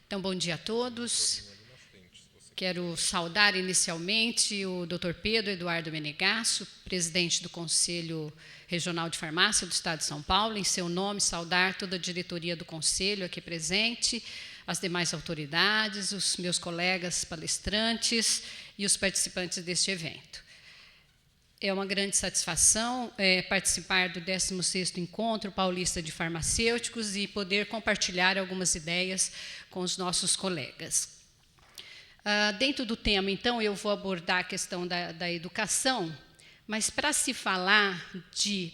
Então, bom dia a todos. Quero saudar inicialmente o Dr. Pedro Eduardo Menegasso, presidente do Conselho Regional de Farmácia do Estado de São Paulo. Em seu nome, saudar toda a diretoria do Conselho aqui presente, as demais autoridades, os meus colegas palestrantes e os participantes deste evento. É uma grande satisfação participar do 16º Encontro Paulista de Farmacêuticos e poder compartilhar algumas ideias com os nossos colegas. Dentro do tema, então, eu vou abordar a questão da educação, mas para se falar de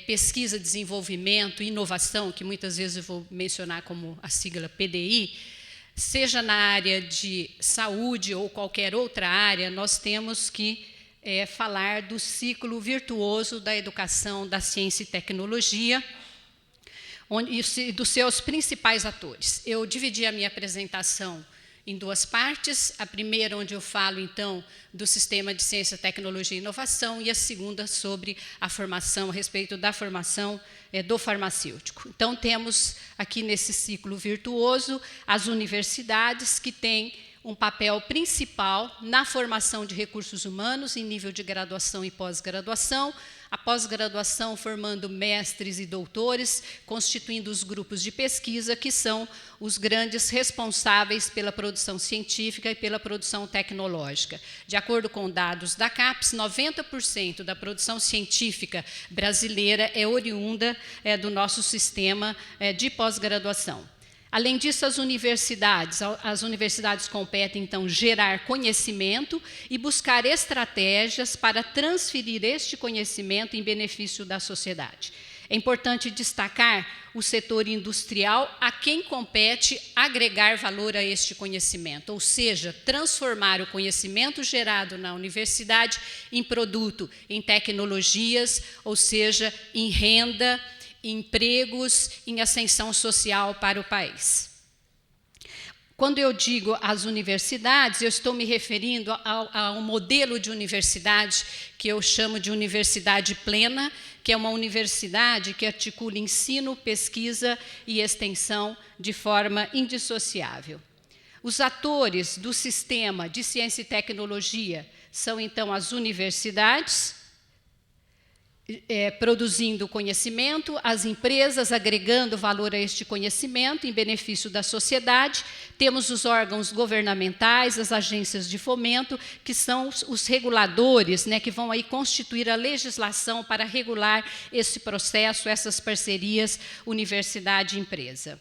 pesquisa, desenvolvimento e inovação, que muitas vezes eu vou mencionar como a sigla PDI, seja na área de saúde ou qualquer outra área, nós temos que falar do ciclo virtuoso da educação, da ciência e tecnologia, e dos seus principais atores. Eu dividi a minha apresentação em duas partes, a primeira onde eu falo, então, do sistema de ciência, tecnologia e inovação, e a segunda sobre a formação, a respeito da formação do farmacêutico. Então, temos aqui nesse ciclo virtuoso as universidades que têm um papel principal na formação de recursos humanos em nível de graduação e pós-graduação, a pós-graduação formando mestres e doutores, constituindo os grupos de pesquisa, que são os grandes responsáveis pela produção científica e pela produção tecnológica. De acordo com dados da CAPES, 90% da produção científica brasileira é oriunda do nosso sistema de pós-graduação. Além disso, as universidades competem, então, gerar conhecimento e buscar estratégias para transferir este conhecimento em benefício da sociedade. É importante destacar o setor industrial, a quem compete agregar valor a este conhecimento, ou seja, transformar o conhecimento gerado na universidade em produto, em tecnologias, ou seja, em renda, empregos, em ascensão social para o país. Quando eu digo as universidades, eu estou me referindo a um modelo de universidade que eu chamo de universidade plena, que é uma universidade que articula ensino, pesquisa e extensão de forma indissociável. Os atores do sistema de ciência e tecnologia são, então, as universidades, produzindo conhecimento, as empresas agregando valor a este conhecimento em benefício da sociedade, temos os órgãos governamentais, as agências de fomento, que são os reguladores, que vão aí constituir a legislação para regular esse processo, essas parcerias universidade-empresa.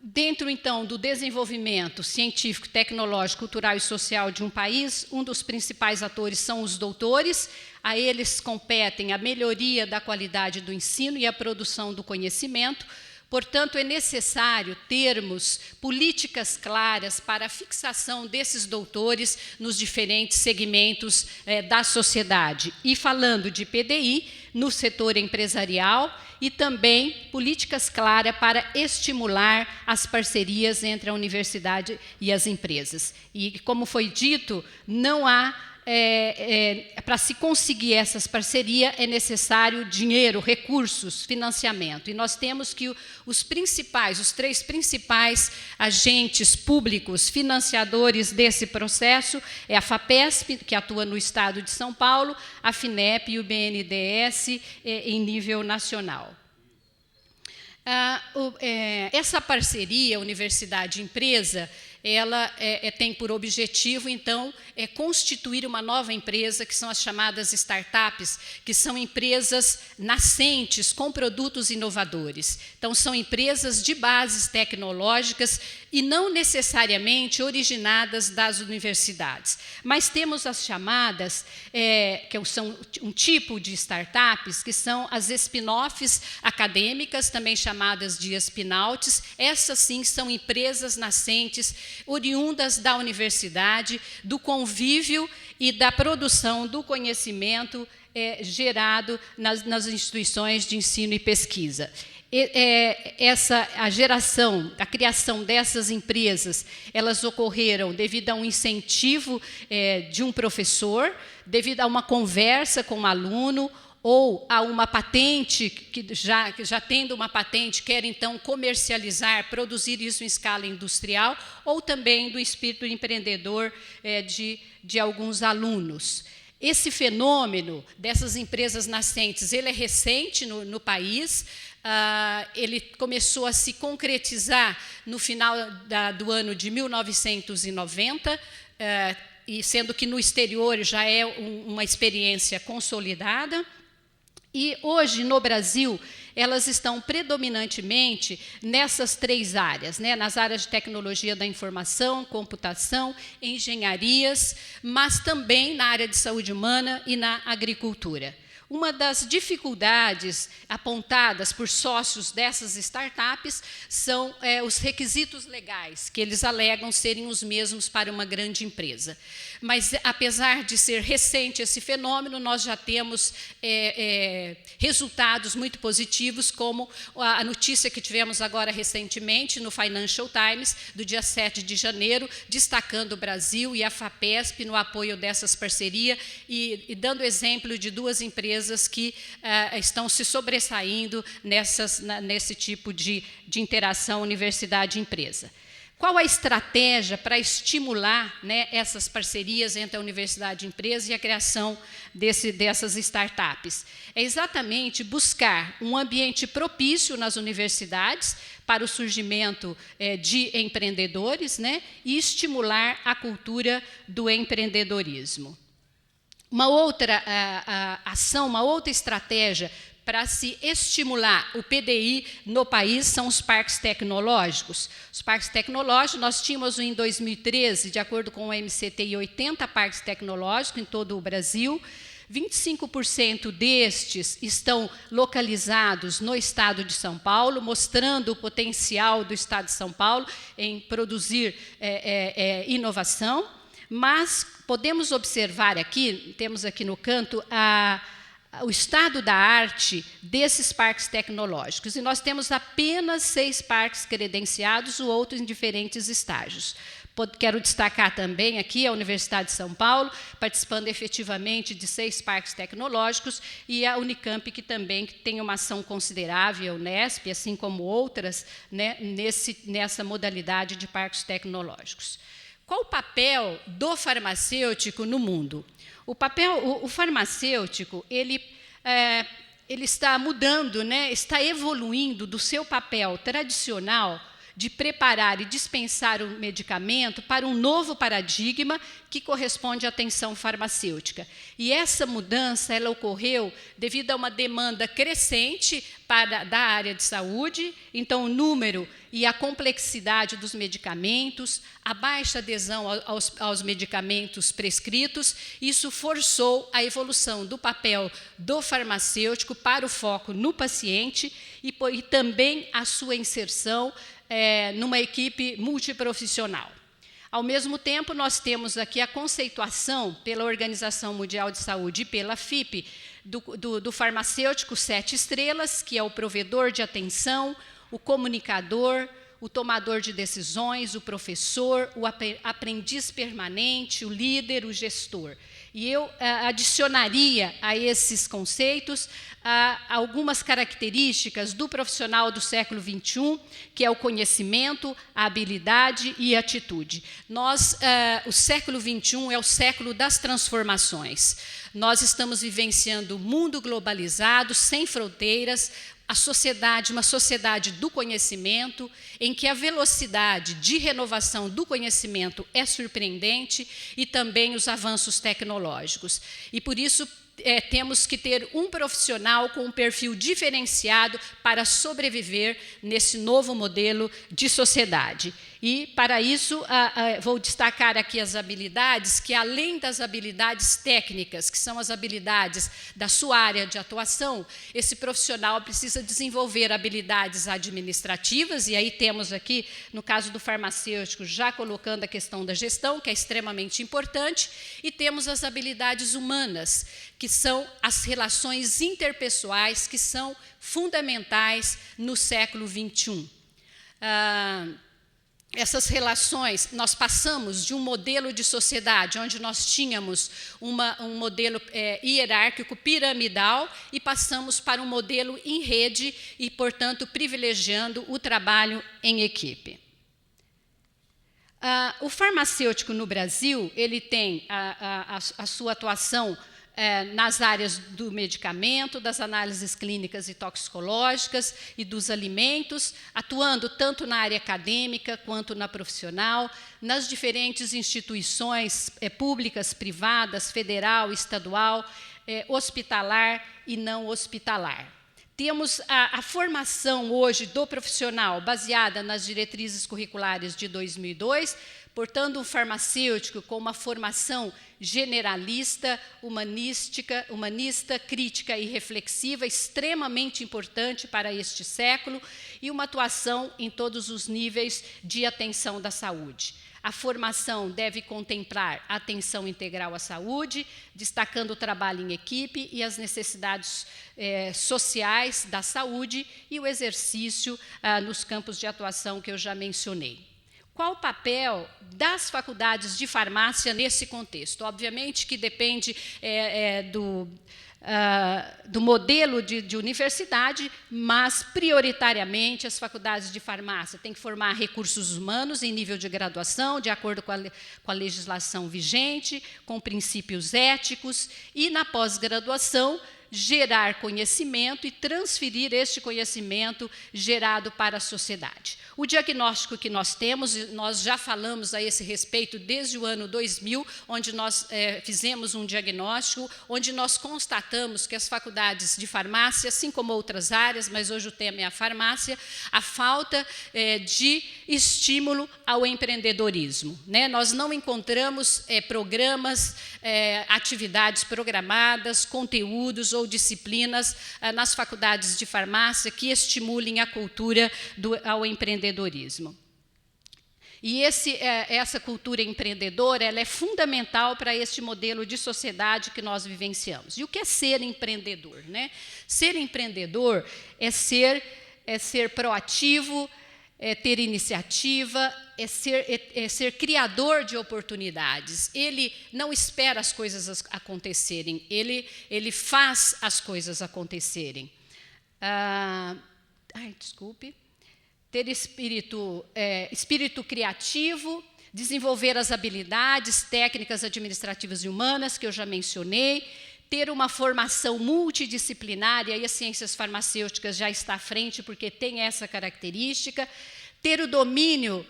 Dentro, então, do desenvolvimento científico, tecnológico, cultural e social de um país, um dos principais atores são os doutores. A eles competem a melhoria da qualidade do ensino e a produção do conhecimento. Portanto, é necessário termos políticas claras para a fixação desses doutores nos diferentes segmentos da sociedade. E falando de PDI, no setor empresarial, e também políticas claras para estimular as parcerias entre a universidade e as empresas. E, como foi dito, não há para se conseguir essas parcerias é necessário dinheiro, recursos, financiamento. E nós temos que os três principais agentes públicos financiadores desse processo é a FAPESP, que atua no estado de São Paulo, a FINEP e o BNDES em nível nacional. Essa parceria universidade-empresa, ela tem por objetivo, então, constituir uma nova empresa, que são as chamadas startups, que são empresas nascentes com produtos inovadores. Então, são empresas de bases tecnológicas e não necessariamente originadas das universidades. Mas temos as chamadas, que são um tipo de startups, que são as spin-offs acadêmicas, também chamadas de spin-outs. Essas, sim, são empresas nascentes, oriundas da universidade, do convívio e da produção do conhecimento gerado nas instituições de ensino e pesquisa. A criação dessas empresas, elas ocorreram devido a um incentivo de um professor, devido a uma conversa com um aluno, ou a uma patente, que já tendo uma patente, quer então comercializar, produzir isso em escala industrial, ou também do espírito empreendedor de alguns alunos. Esse fenômeno dessas empresas nascentes, ele é recente no país, ele começou a se concretizar no final do ano de 1990, e sendo que no exterior já é uma experiência consolidada. E hoje, no Brasil, elas estão predominantemente nessas 3 áreas, né? Nas áreas de tecnologia da informação, computação, engenharias, mas também na área de saúde humana e na agricultura. Uma das dificuldades apontadas por sócios dessas startups são os requisitos legais, que eles alegam serem os mesmos para uma grande empresa. Mas, apesar de ser recente esse fenômeno, nós já temos resultados muito positivos, como a notícia que tivemos agora recentemente no Financial Times, do dia 7 de janeiro, destacando o Brasil e a FAPESP no apoio dessas parcerias e dando exemplo de 2 empresas que estão se sobressaindo nesse tipo de interação universidade-empresa. Qual a estratégia para estimular, né, essas parcerias entre a universidade e a empresa e a criação dessas startups? É exatamente buscar um ambiente propício nas universidades para o surgimento de empreendedores, né, e estimular a cultura do empreendedorismo. Uma outra ação, uma outra estratégia para se estimular o PDI no país são os parques tecnológicos. Os parques tecnológicos, nós tínhamos em 2013, de acordo com o MCTI, 80 parques tecnológicos em todo o Brasil. 25% destes estão localizados no estado de São Paulo, mostrando o potencial do estado de São Paulo em produzir inovação. Mas podemos observar aqui, temos aqui no canto, o estado da arte desses parques tecnológicos. E nós temos apenas 6 parques credenciados, o outro em diferentes estágios. Quero destacar também aqui a Universidade de São Paulo, participando efetivamente de 6 parques tecnológicos, e a Unicamp, que também tem uma ação considerável, a Unesp, assim como outras, né, nessa modalidade de parques tecnológicos. Qual o papel do farmacêutico no mundo? O farmacêutico ele está mudando, né, está evoluindo do seu papel tradicional de preparar e dispensar o medicamento para um novo paradigma que corresponde à atenção farmacêutica. E essa mudança ela ocorreu devido a uma demanda crescente da área de saúde, então o número e a complexidade dos medicamentos, a baixa adesão aos medicamentos prescritos, isso forçou a evolução do papel do farmacêutico para o foco no paciente e também a sua inserção numa equipe multiprofissional. Ao mesmo tempo, nós temos aqui a conceituação pela Organização Mundial de Saúde e pela FIP do farmacêutico 7 estrelas, que é o provedor de atenção, o comunicador, o tomador de decisões, o professor, o aprendiz permanente, o líder, o gestor. E eu adicionaria a esses conceitos algumas características do profissional do século XXI, que é o conhecimento, a habilidade e a atitude. O século XXI é o século das transformações. Nós estamos vivenciando um mundo globalizado, sem fronteiras, uma sociedade do conhecimento, em que a velocidade de renovação do conhecimento é surpreendente e também os avanços tecnológicos. E, por isso, temos que ter um profissional com um perfil diferenciado para sobreviver nesse novo modelo de sociedade. E, para isso, vou destacar aqui as habilidades que, além das habilidades técnicas, que são as habilidades da sua área de atuação, esse profissional precisa desenvolver habilidades administrativas, e aí temos aqui, no caso do farmacêutico, já colocando a questão da gestão, que é extremamente importante, e temos as habilidades humanas, que são as relações interpessoais, que são fundamentais no século XXI. essas relações, nós passamos de um modelo de sociedade onde nós tínhamos um modelo hierárquico, piramidal, e passamos para um modelo em rede e, portanto, privilegiando o trabalho em equipe. O farmacêutico no Brasil, ele tem a sua atuação nas áreas do medicamento, das análises clínicas e toxicológicas e dos alimentos, atuando tanto na área acadêmica quanto na profissional, nas diferentes instituições públicas, privadas, federal, estadual, hospitalar e não hospitalar. Temos a formação hoje do profissional baseada nas diretrizes curriculares de 2002, portanto, um farmacêutico com uma formação generalista, humanista, crítica e reflexiva, extremamente importante para este século, e uma atuação em todos os níveis de atenção da saúde. A formação deve contemplar a atenção integral à saúde, destacando o trabalho em equipe e as necessidades sociais da saúde e o exercício nos campos de atuação que eu já mencionei. Qual o papel das faculdades de farmácia nesse contexto? Obviamente que depende do modelo de universidade, mas, prioritariamente, as faculdades de farmácia têm que formar recursos humanos em nível de graduação, de acordo com a legislação vigente, com princípios éticos, e, na pós-graduação, gerar conhecimento e transferir este conhecimento gerado para a sociedade. O diagnóstico que nós temos, nós já falamos a esse respeito desde o ano 2000, onde nós fizemos um diagnóstico, onde nós constatamos que as faculdades de farmácia, assim como outras áreas, mas hoje o tema é a farmácia, a falta de estímulo ao empreendedorismo, né? Nós não encontramos programas, atividades programadas, conteúdos ou disciplinas nas faculdades de farmácia que estimulem a cultura ao empreendedorismo. E essa cultura empreendedora ela é fundamental para este modelo de sociedade que nós vivenciamos. E o que é ser empreendedor, né? Ser empreendedor é ser proativo, é ter iniciativa, é ser criador de oportunidades. Ele não espera as coisas acontecerem, ele faz as coisas acontecerem. Desculpe. Ter espírito criativo, desenvolver as habilidades técnicas, administrativas e humanas, que eu já mencionei, ter uma formação multidisciplinar, e aí as ciências farmacêuticas já está à frente, porque tem essa característica, ter o domínio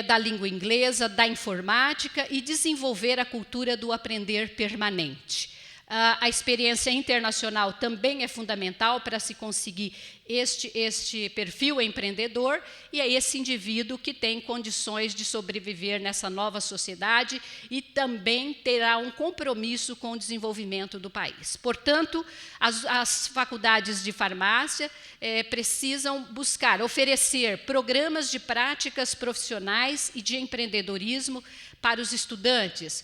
da língua inglesa, da informática e desenvolver a cultura do aprender permanente. A experiência internacional também é fundamental para se conseguir este perfil empreendedor, e é esse indivíduo que tem condições de sobreviver nessa nova sociedade e também terá um compromisso com o desenvolvimento do país. Portanto, as faculdades de farmácia precisam buscar oferecer programas de práticas profissionais e de empreendedorismo para os estudantes,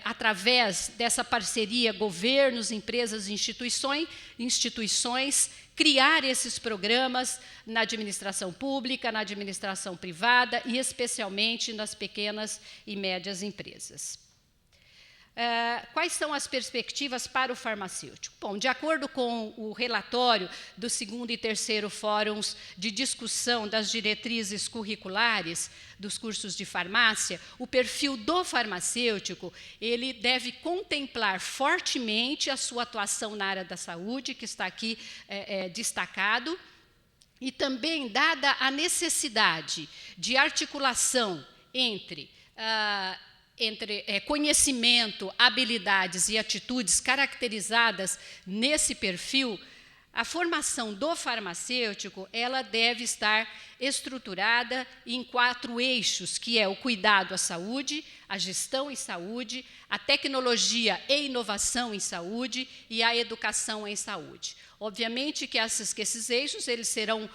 através dessa parceria governos, empresas e instituições, criar esses programas na administração pública, na administração privada e especialmente nas pequenas e médias empresas. Quais são as perspectivas para o farmacêutico? Bom, de acordo com o relatório do 2º e 3º Fóruns de Discussão das Diretrizes Curriculares dos cursos de farmácia, o perfil do farmacêutico ele deve contemplar fortemente a sua atuação na área da saúde, que está aqui destacado, e também, dada a necessidade de articulação entre conhecimento, habilidades e atitudes caracterizadas nesse perfil, a formação do farmacêutico ela deve estar estruturada em 4 eixos, que é o cuidado à saúde, a gestão em saúde, a tecnologia e inovação em saúde e a educação em saúde. Obviamente que esses eixos eles serão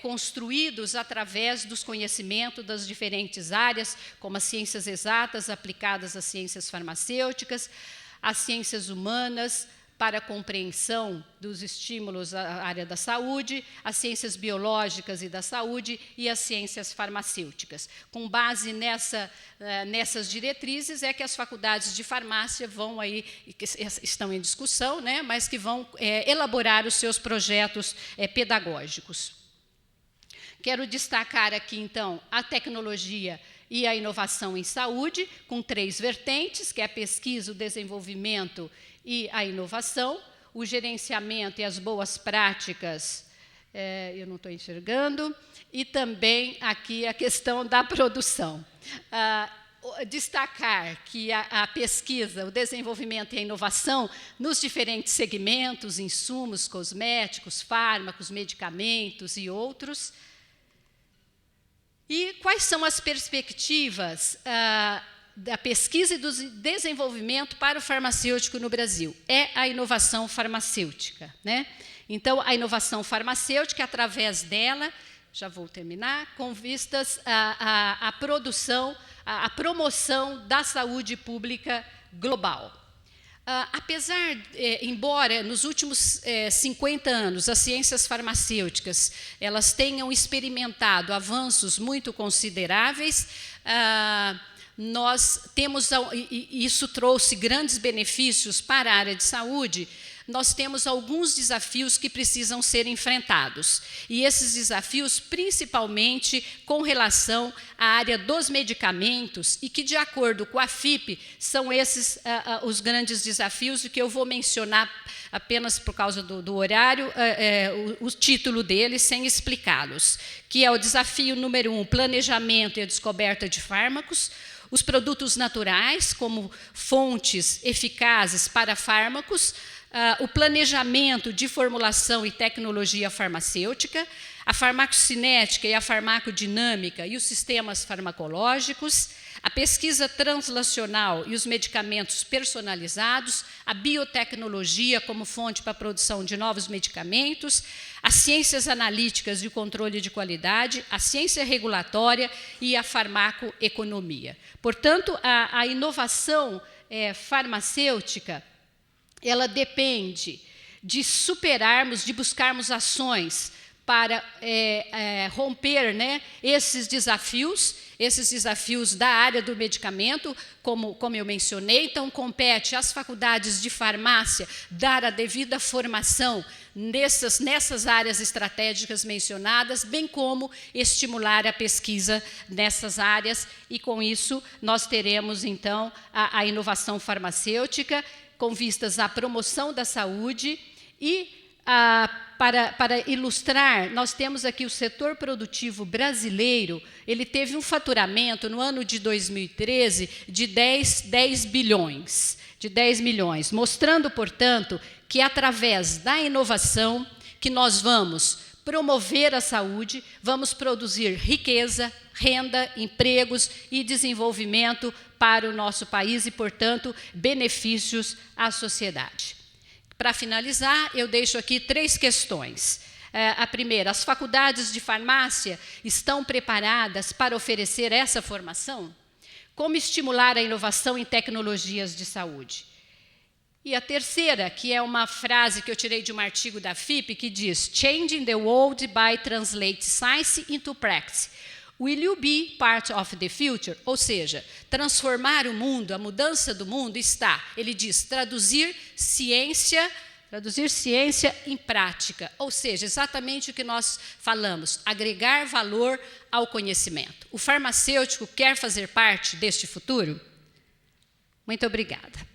construídos através dos conhecimentos das diferentes áreas, como as ciências exatas aplicadas às ciências farmacêuticas, as ciências humanas, para a compreensão dos estímulos à área da saúde, as ciências biológicas e da saúde e as ciências farmacêuticas. Com base nessas diretrizes é que as faculdades de farmácia vão aí, que estão em discussão, né, mas que vão elaborar os seus projetos pedagógicos. Quero destacar aqui, então, a tecnologia e a inovação em saúde, com 3 vertentes, que é a pesquisa, o desenvolvimento e a inovação, o gerenciamento e as boas práticas, eu não estou enxergando, e também aqui a questão da produção. Destacar que a pesquisa, o desenvolvimento e a inovação nos diferentes segmentos, insumos, cosméticos, fármacos, medicamentos e outros. E quais são as perspectivas da pesquisa e do desenvolvimento para o farmacêutico no Brasil? É a inovação farmacêutica, né? Então, a inovação farmacêutica, através dela, já vou terminar, com vistas à produção, à promoção da saúde pública global. Embora nos últimos 50 anos as ciências farmacêuticas elas tenham experimentado avanços muito consideráveis, isso trouxe grandes benefícios para a área de saúde. Nós temos alguns desafios que precisam ser enfrentados. E esses desafios, principalmente com relação à área dos medicamentos, e que, de acordo com a FIP, são esses os grandes desafios, e que eu vou mencionar apenas por causa do horário, o título deles, sem explicá-los, que é o desafio número 1, planejamento e a descoberta de fármacos, os produtos naturais como fontes eficazes para fármacos, o planejamento de formulação e tecnologia farmacêutica, a farmacocinética e a farmacodinâmica e os sistemas farmacológicos, a pesquisa translacional e os medicamentos personalizados, a biotecnologia como fonte para a produção de novos medicamentos, as ciências analíticas e o controle de qualidade, a ciência regulatória e a farmacoeconomia. Portanto, a inovação farmacêutica ela depende de superarmos, de buscarmos ações para romper, né, esses desafios da área do medicamento, como eu mencionei. Então, compete às faculdades de farmácia dar a devida formação nessas áreas estratégicas mencionadas, bem como estimular a pesquisa nessas áreas, e com isso nós teremos, então, a inovação farmacêutica, com vistas à promoção da saúde. E, para ilustrar, nós temos aqui o setor produtivo brasileiro. Ele teve um faturamento no ano de 2013 de 10 bilhões, mostrando, portanto, que através da inovação que nós vamos promover a saúde, vamos produzir riqueza, renda, empregos e desenvolvimento para o nosso país e, portanto, benefícios à sociedade. Para finalizar, eu deixo aqui 3 questões. A primeira, as faculdades de farmácia estão preparadas para oferecer essa formação? Como estimular a inovação em tecnologias de saúde? E a terceira, que é uma frase que eu tirei de um artigo da FIP, que diz: "Changing the world by translate science into practice. Will you be part of the future?" Ou seja, transformar o mundo, a mudança do mundo está, ele diz, traduzir ciência em prática. Ou seja, exatamente o que nós falamos, agregar valor ao conhecimento. O farmacêutico quer fazer parte deste futuro? Muito obrigada.